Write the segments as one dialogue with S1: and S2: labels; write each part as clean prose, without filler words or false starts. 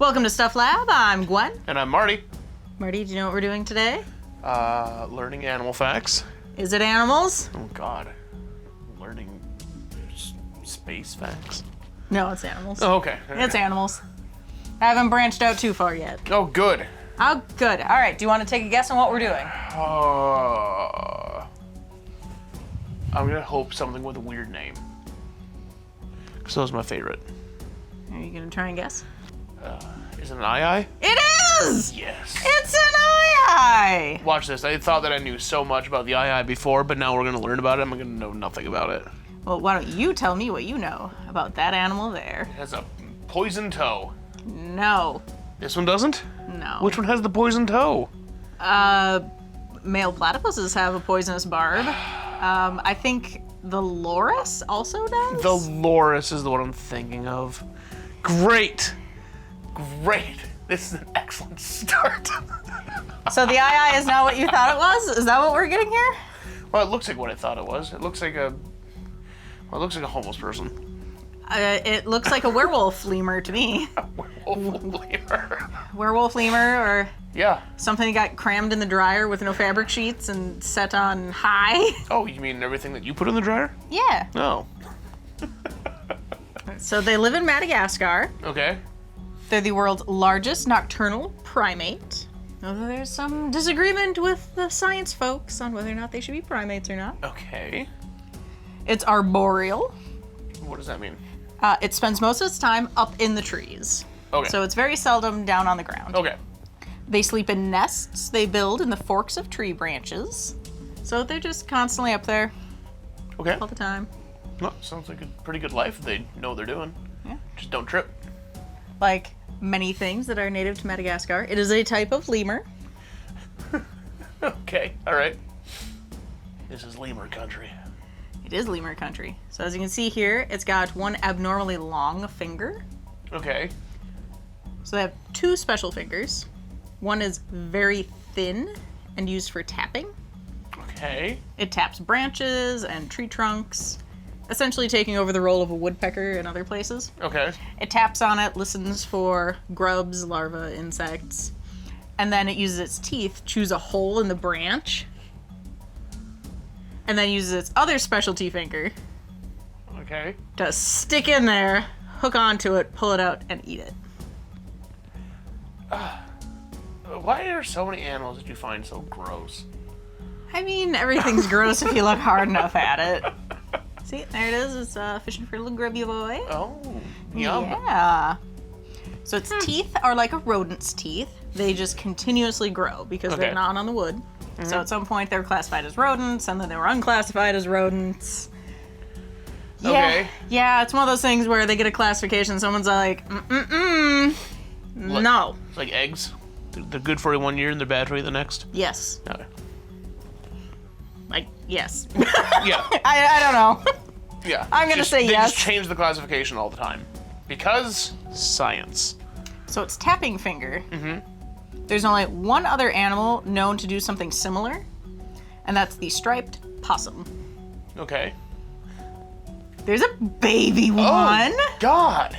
S1: Welcome to Stuff Lab. I'm Gwen.
S2: And I'm Marty.
S1: Marty, do you know what we're doing today?
S2: Learning animal facts.
S1: Is it animals?
S2: Oh God. Learning space facts.
S1: No, it's animals.
S2: Oh, okay.
S1: It's animals. I haven't branched out too far yet.
S2: Oh, good.
S1: Oh, good. All right, do you want to take a guess on what we're doing?
S2: I'm gonna hope something with a weird name. Because that was my favorite.
S1: Are you going to try and guess?
S2: Is it an eye?
S1: It is!
S2: Yes.
S1: It's an eye!
S2: Watch this. I thought that I knew so much about the eye before, but now we're gonna learn about it. I'm gonna know nothing about it.
S1: Well, why don't you tell me what you know about that animal there?
S2: It has a poison toe.
S1: No.
S2: This one doesn't?
S1: No.
S2: Which one has the poison toe?
S1: Male platypuses have a poisonous barb. I think the loris also does?
S2: The loris is the one I'm thinking of. Great. Great. This is an excellent start.
S1: So the eye is not what you thought it was? Is that what we're getting here?
S2: Well, it looks like what I thought it was. It looks like a homeless person.
S1: It looks like a werewolf lemur to me.
S2: Werewolf lemur.
S1: Werewolf lemur, or
S2: Yeah.
S1: something that got crammed in the dryer with no fabric sheets and set on high.
S2: Oh, you mean everything that you put in the dryer?
S1: Yeah.
S2: No.
S1: So they live in Madagascar.
S2: Okay.
S1: They're the world's largest nocturnal primate. Although there's some disagreement with the science folks on whether or not they should be primates or not.
S2: Okay.
S1: It's arboreal.
S2: What does that mean?
S1: It spends most of its time up in the trees.
S2: Okay.
S1: So it's very seldom down on the ground.
S2: Okay.
S1: They sleep in nests they build in the forks of tree branches. So they're just constantly up there
S2: Okay.
S1: all the time.
S2: Well, sounds like a pretty good life if they know what they're doing.
S1: Yeah.
S2: Just don't trip.
S1: Like many things that are native to Madagascar, it is a type of lemur.
S2: Okay. All right. This is lemur country.
S1: It is lemur country. So as you can see here, it's got one abnormally long finger.
S2: Okay.
S1: So they have two special fingers. One is very thin and used for tapping.
S2: Okay.
S1: It taps branches and tree trunks, essentially taking over the role of a woodpecker in other places.
S2: Okay.
S1: It taps on it, listens for grubs, larvae, insects, and then it uses its teeth, chews a hole in the branch, and then uses its other specialty finger
S2: Okay.
S1: to stick in there, hook onto it, pull it out, and eat it.
S2: Why are so many animals that you find so gross?
S1: I mean, everything's gross if you look hard enough at it. See, there it is. It's fishing for a little grubby boy.
S2: Oh, yum.
S1: Yeah. So its teeth are like a rodent's teeth. They just continuously grow because
S2: Okay.
S1: they're not on the wood. So at some point they were classified as rodents, and then they were unclassified as rodents. Yeah.
S2: Okay.
S1: Yeah, it's one of those things where they get a classification, someone's like, no.
S2: It's like eggs. They're good for you one year and they're bad for you the next.
S1: Yes.
S2: Okay.
S1: Like, yes.
S2: Yeah.
S1: I don't know.
S2: Yeah.
S1: I'm gonna say
S2: they
S1: yes.
S2: just change the classification all the time. Because science.
S1: So it's tapping finger. There's only one other animal known to do something similar, and that's the striped possum.
S2: Okay.
S1: There's a baby one.
S2: Oh, God.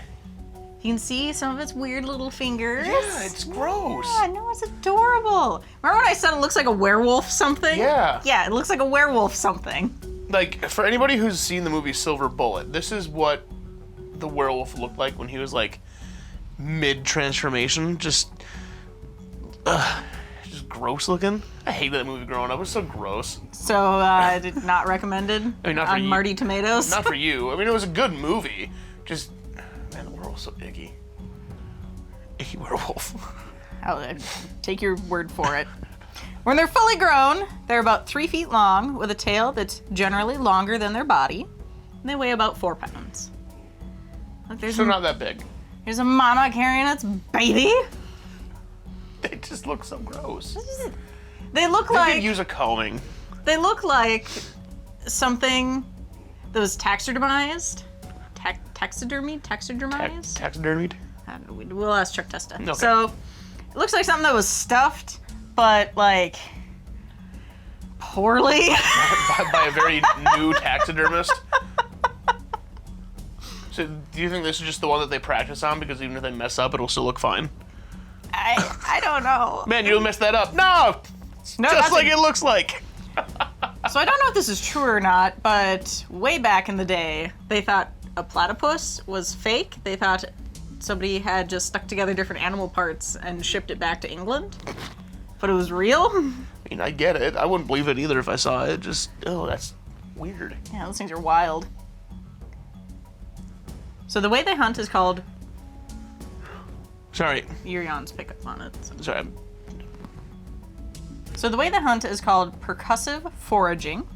S1: You can see some of its weird little fingers.
S2: Yeah, it's gross.
S1: Yeah, no, it's adorable. Remember when I said it looks like a werewolf something?
S2: Yeah.
S1: Yeah, it looks like a werewolf something.
S2: Like, for anybody who's seen the movie Silver Bullet, this is what the werewolf looked like when he was, like, mid-transformation. Just gross looking. I hated that movie growing up. It was so gross.
S1: So, not recommended
S2: mean, not for
S1: on
S2: you.
S1: Marty Tomatoes?
S2: Not for you. I mean, it was a good movie. Just, man, the werewolf's so icky. Icky werewolf.
S1: I'll take your word for it. When they're fully grown, they're about 3 feet long with a tail that's generally longer than their body. And they weigh about 4 pounds. Look,
S2: So not that big.
S1: here's a mama carrying its baby.
S2: They just look so gross.
S1: They look
S2: They
S1: like
S2: could use a combing.
S1: they look like something that was taxidermized. Taxidermized?
S2: Taxidermied?
S1: We'll ask Chuck Testa.
S2: Okay.
S1: So it looks like something that was stuffed, but like poorly.
S2: by a very new taxidermist. So do you think this is just the one that they practice on because even if they mess up, it'll still look fine?
S1: I don't know.
S2: Man, you messed that up. No!
S1: No,
S2: Just like it looks like.
S1: So I don't know if this is true or not, but way back in the day, they thought a platypus was fake. They thought somebody had just stuck together different animal parts and shipped it back to England. But it was real.
S2: I mean, I get it. I wouldn't believe it either if I saw it. Just, oh, that's weird.
S1: Yeah, those things are wild. So the way they hunt is called...
S2: Sorry.
S1: Urion's pick up on it. So.
S2: Sorry.
S1: So the way they hunt is called percussive foraging.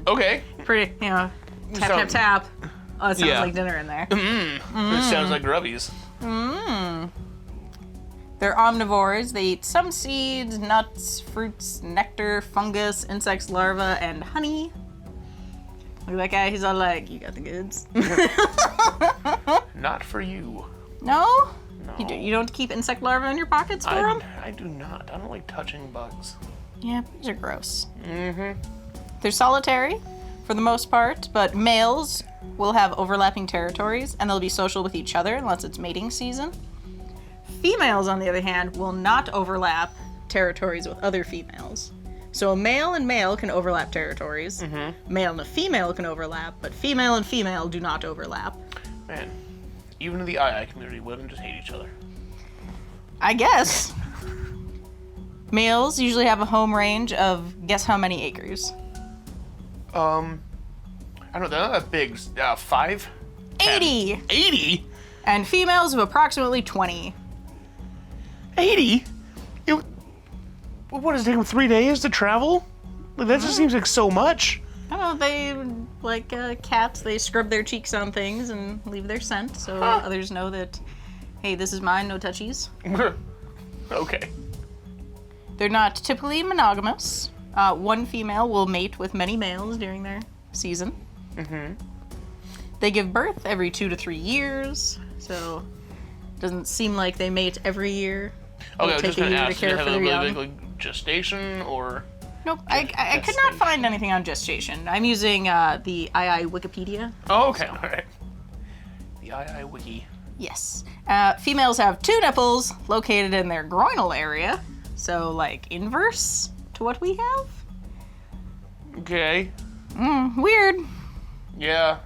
S2: Okay.
S1: Pretty, tap, tap, tap. Oh, it sounds like dinner in there.
S2: It sounds like grubbies.
S1: They're omnivores. They eat some seeds, nuts, fruits, nectar, fungus, insects, larvae, and honey. Look at that guy. He's all like, you got the goods.
S2: Not for you.
S1: No?
S2: No.
S1: You don't keep insect larvae in your pockets for them?
S2: I do not. I don't like touching bugs.
S1: Yeah, bugs are gross. They're solitary for the most part, but males will have overlapping territories and they'll be social with each other unless it's mating season. Females, on the other hand, will not overlap territories with other females. So a male and male can overlap territories. Male and a female can overlap, but female and female do not overlap.
S2: Man, even in the II community, women just hate each other.
S1: I guess. Males usually have a home range of, guess how many acres?
S2: I don't know, they're not that big. 5?
S1: 80!
S2: 80?
S1: And females of approximately 20.
S2: 80? What does it take them 3 days to travel? Like, that just seems like so much.
S1: I don't know, they, like cats, they scrub their cheeks on things and leave their scent, so others know that, hey, this is mine, no touchies.
S2: Okay.
S1: They're not typically monogamous. One female will mate with many males during their season. They give birth every 2 to 3 years, so it doesn't seem like they mate every year.
S2: Okay, I was just going to ask, do they have a really
S1: young.
S2: big like, gestation, or...?
S1: Nope, I could not find anything on gestation. I'm using the II Wikipedia.
S2: Oh, okay, alright. The II Wiki.
S1: Yes. Females have 2 nipples located in their groinal area, so like inverse to what we have.
S2: Okay.
S1: Weird.
S2: Yeah.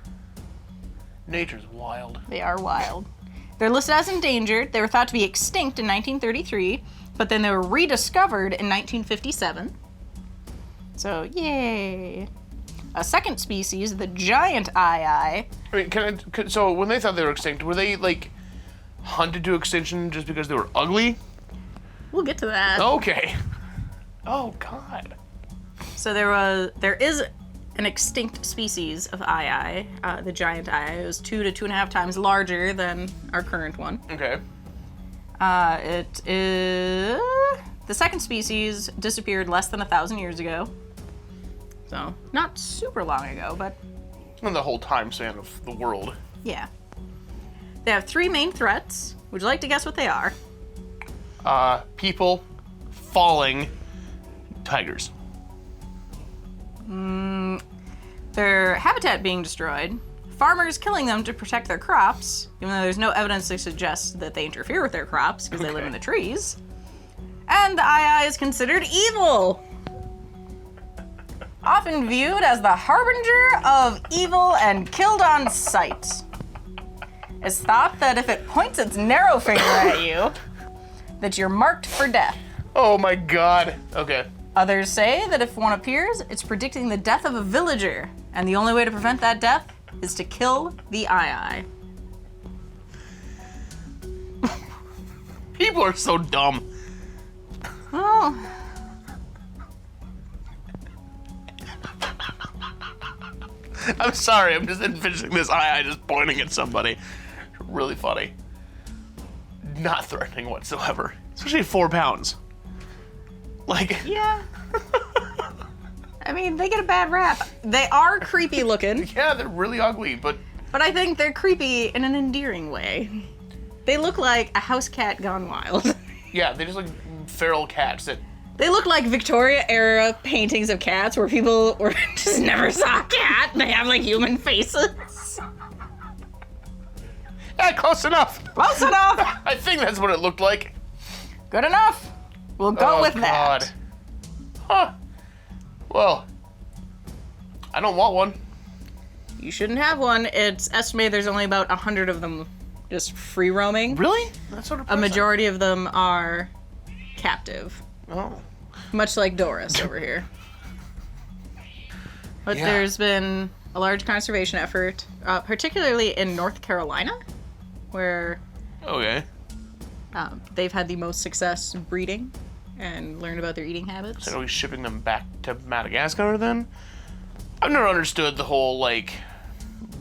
S2: Nature's wild.
S1: They are wild. They're listed as endangered. They were thought to be extinct in 1933, but then they were rediscovered in 1957. So, yay. A second species, the giant II.
S2: I mean, so when they thought they were extinct, were they, like, hunted to extinction just because they were ugly?
S1: We'll get to that.
S2: Okay. Oh, God.
S1: So there is an extinct species of II, the giant II. It was 2 to 2.5 times larger than our current one.
S2: Okay.
S1: It is... The second species disappeared less than 1,000 years ago. So, not super long ago, but...
S2: In the whole time span of the world.
S1: Yeah. They have 3 main threats. Would you like to guess what they are?
S2: People, falling, tigers.
S1: Their habitat being destroyed, farmers killing them to protect their crops, even though there's no evidence to suggest that they interfere with their crops because they live in the trees. And the II is considered evil. Often viewed as the harbinger of evil and killed on sight. It's thought that if it points its narrow finger at you, that you're marked for death.
S2: Oh my God. Okay.
S1: Others say that if one appears, it's predicting the death of a villager, and the only way to prevent that death is to kill the II.
S2: People are so dumb.
S1: Oh.
S2: I'm sorry, I'm just envisioning this II just pointing at somebody. Really funny. Not threatening whatsoever. Especially at 4 pounds. Like...
S1: Yeah. I mean, they get a bad rap. They are creepy looking.
S2: Yeah, they're really ugly, but...
S1: But I think they're creepy in an endearing way. They look like a house cat gone wild.
S2: Yeah, they just like feral cats that
S1: They look like Victoria era paintings of cats where people were just never saw a cat. They have like human faces.
S2: Yeah, close enough.
S1: Close enough.
S2: I think that's what it looked like.
S1: Good enough. We'll go with
S2: God.
S1: that.
S2: Huh. Well, I don't want one.
S1: You shouldn't have one. It's estimated there's only about 100 of them just free roaming.
S2: Really? That's sort of
S1: A majority of them are captive.
S2: Oh.
S1: Much like Doris over here. But
S2: Yeah.
S1: there's been a large conservation effort, particularly in North Carolina, where
S2: Okay.
S1: they've had the most success breeding and learned about their eating habits.
S2: So are we shipping them back to Madagascar then? I've never understood the whole, like,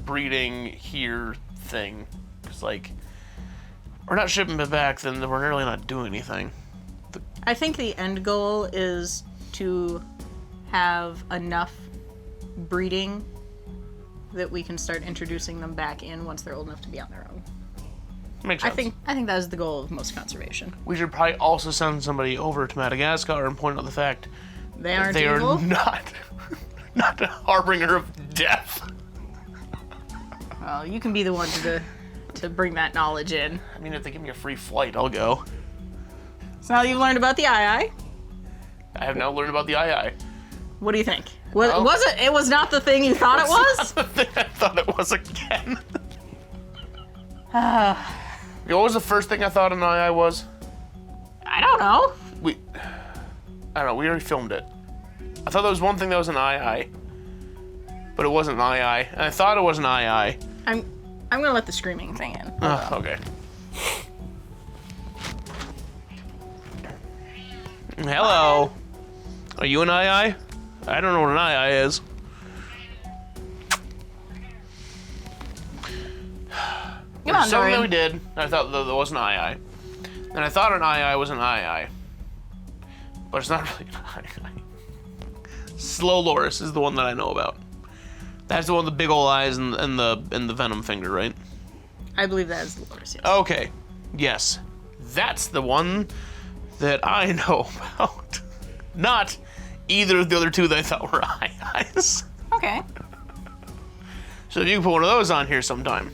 S2: breeding here thing. Because, like, we're not shipping it back, then we're really not doing anything.
S1: I think the end goal is to have enough breeding that we can start introducing them back in once they're old enough to be on their own.
S2: Makes sense.
S1: I think that is the goal of most conservation.
S2: We should probably also send somebody over to Madagascar and point out the fact
S1: They aren't
S2: they
S1: evil.
S2: are not a harbinger of death.
S1: Well, you can be the one to bring that knowledge in.
S2: I mean, if they give me a free flight, I'll go.
S1: So now that you've learned about the eye,
S2: I have now learned about the eye.
S1: what do you think? Was
S2: Oh.
S1: it? It was not the thing you thought it was?
S2: The thing I thought it was again. What was the first thing I thought an eye was?
S1: I don't know.
S2: I don't know, we already filmed it. I thought there was one thing that was an eye, but it wasn't an eye, and I thought it was an eye.
S1: I'm gonna let the screaming thing in.
S2: Okay. Hello. Are you an eye? I don't know what an eye is.
S1: Come on,
S2: Something that
S1: Dorian.
S2: we did. I thought that there was an eye. And I thought an eye was an eye. But it's not really an eye. Slow Loris is the one that I know about. That's the one with the big old eyes and the venom finger, right?
S1: I believe that is the Loris, yes.
S2: Okay. Yes. That's the one that I know about. Not either of the other two that I thought were eyes.
S1: Okay.
S2: So if you can put one of those on here sometime.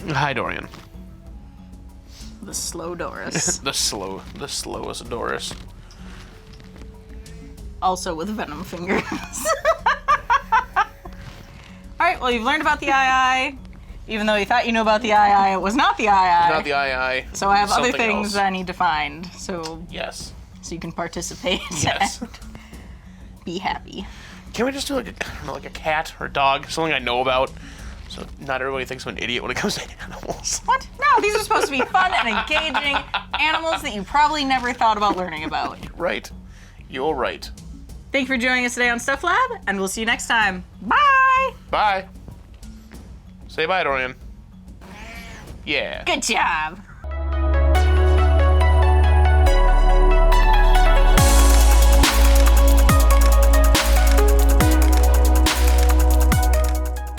S2: Hi, Dorian.
S1: The slow Doris.
S2: The slowest Doris.
S1: Also with venom fingers. Alright, well you've learned about the eye. Even though you thought you knew about the eye, it was not the eye.
S2: Not the eye.
S1: So I have other
S2: Something
S1: things
S2: else.
S1: that I need to find. So
S2: Yes.
S1: you can participate.
S2: Yes.
S1: And be happy.
S2: Can we just do like a cat or a dog? Something I know about. So not everybody thinks I'm an idiot when it comes to animals.
S1: What? No, these are supposed to be fun and engaging animals that you probably never thought about learning about.
S2: Right. You're right.
S1: Thank you for joining us today on Stuff Lab, and we'll see you next time. Bye!
S2: Bye. Say bye, Dorian. Yeah.
S1: Good job!